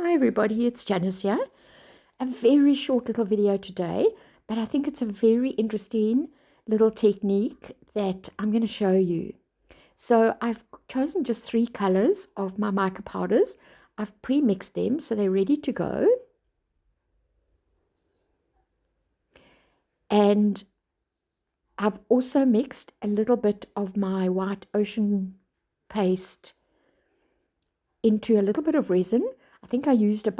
Hi everybody, it's Janice here. A very short little video today, but I think it's a very interesting little technique that I'm going to show you. So I've chosen just 3 colors of my mica powders. I've pre-mixed them so they're ready to go. And I've also mixed a little bit of my white ocean paste into a little bit of resin. I think I used it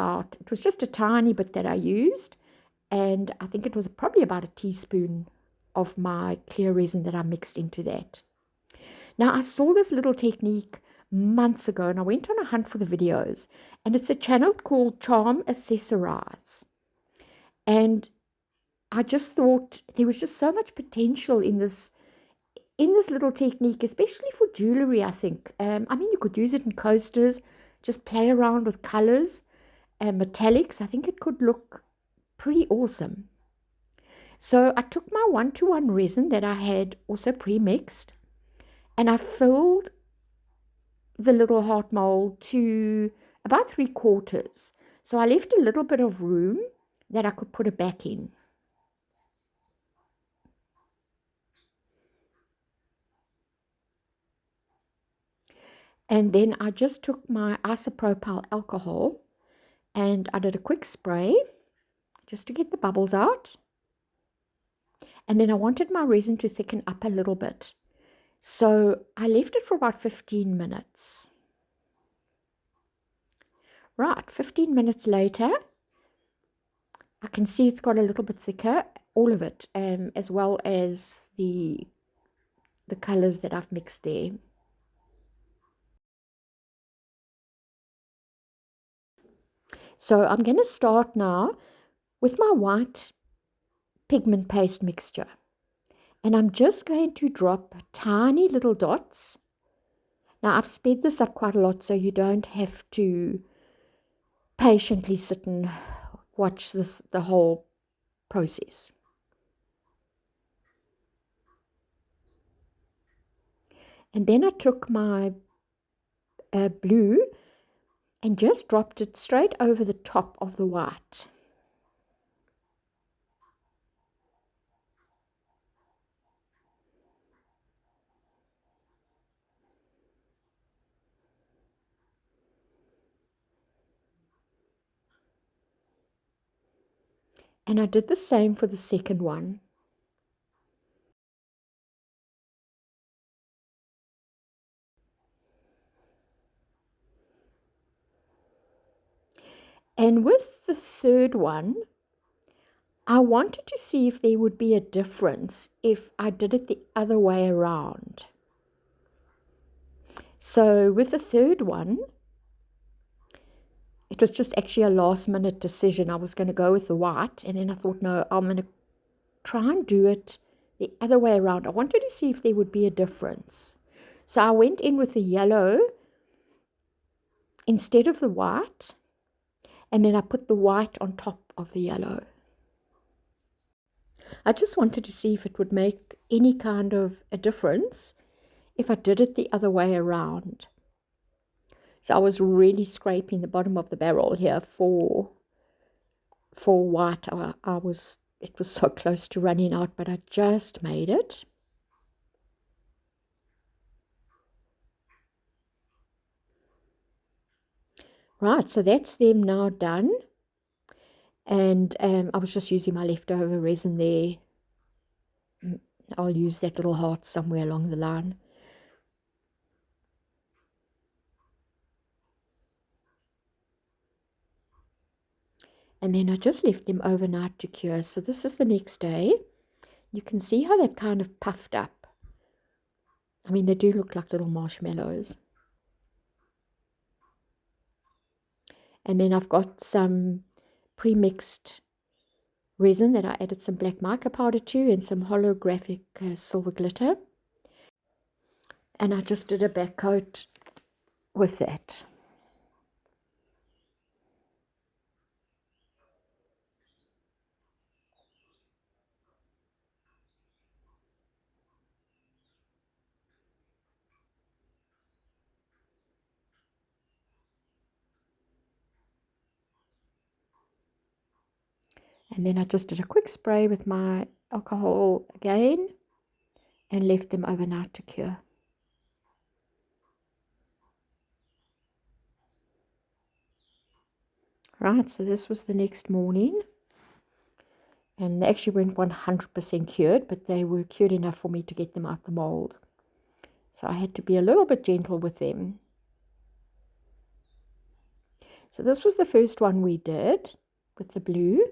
was just a tiny bit that I used, and I think it was probably about a teaspoon of my clear resin that I mixed into that. Now, I saw this little technique months ago, and I went on a hunt for the videos, and it's a channel called Charm Accessorize. And I just thought there was just so much potential in this little technique, especially for jewelry, I think. I mean, you could use it in coasters, just play around with colors and metallics. I think it could look pretty awesome. So I took my 1-to-1 resin that I had also pre-mixed, and I filled the little heart mold to about 3/4. So I left a little bit of room that I could put it back in. And then I just took my isopropyl alcohol and I did a quick spray just to get the bubbles out. And then I wanted my resin to thicken up a little bit. So I left it for about 15 minutes. Right, 15 minutes later, I can see it's got a little bit thicker, all of it, as well as the colors that I've mixed there. So I'm going to start now with my white pigment paste mixture. And I'm just going to drop tiny little dots. Now I've sped this up quite a lot so you don't have to patiently sit and watch the whole process. And then I took my blue and just dropped it straight over the top of the white. And I did the same for the second one. And with the third one, I wanted to see if there would be a difference if I did it the other way around. So with the third one, it was just actually a last minute decision. I was going to go with the white, and then I thought, no, I'm going to try and do it the other way around. I wanted to see if there would be a difference. So I went in with the yellow instead of the white, and then I put the white on top of the yellow. I just wanted to see if it would make any kind of a difference if I did it the other way around. So I was really scraping the bottom of the barrel here for white. It was so close to running out, but I just made it. Right, so that's them now done. And I was just using my leftover resin there. I'll use that little heart somewhere along the line. And then I just left them overnight to cure. So this is the next day. You can see how they've kind of puffed up. I mean, they do look like little marshmallows. And then I've got some pre-mixed resin that I added some black mica powder to and some holographic silver glitter. And I just did a back coat with that. And then I just did a quick spray with my alcohol again and left them overnight to cure. Right, so this was the next morning. And they actually weren't 100% cured, but they were cured enough for me to get them out the mold. So I had to be a little bit gentle with them. So this was the first one we did with the blue.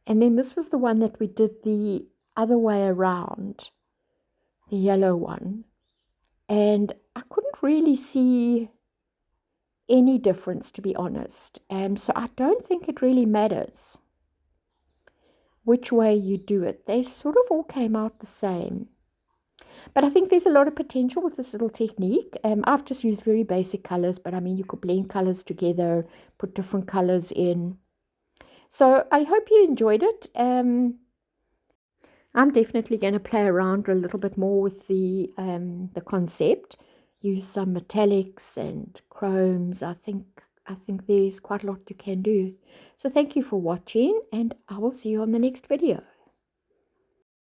And then this was the one that we did the other way around, the yellow one. And I couldn't really see any difference, to be honest. So I don't think it really matters which way you do it. They sort of all came out the same. But I think there's a lot of potential with this little technique. I've just used very basic colors, but I mean, you could blend colors together, put different colors in. So I hope you enjoyed it. I'm definitely going to play around a little bit more with the concept. Use some metallics and chromes. I think there's quite a lot you can do. So thank you for watching, and I will see you on the next video.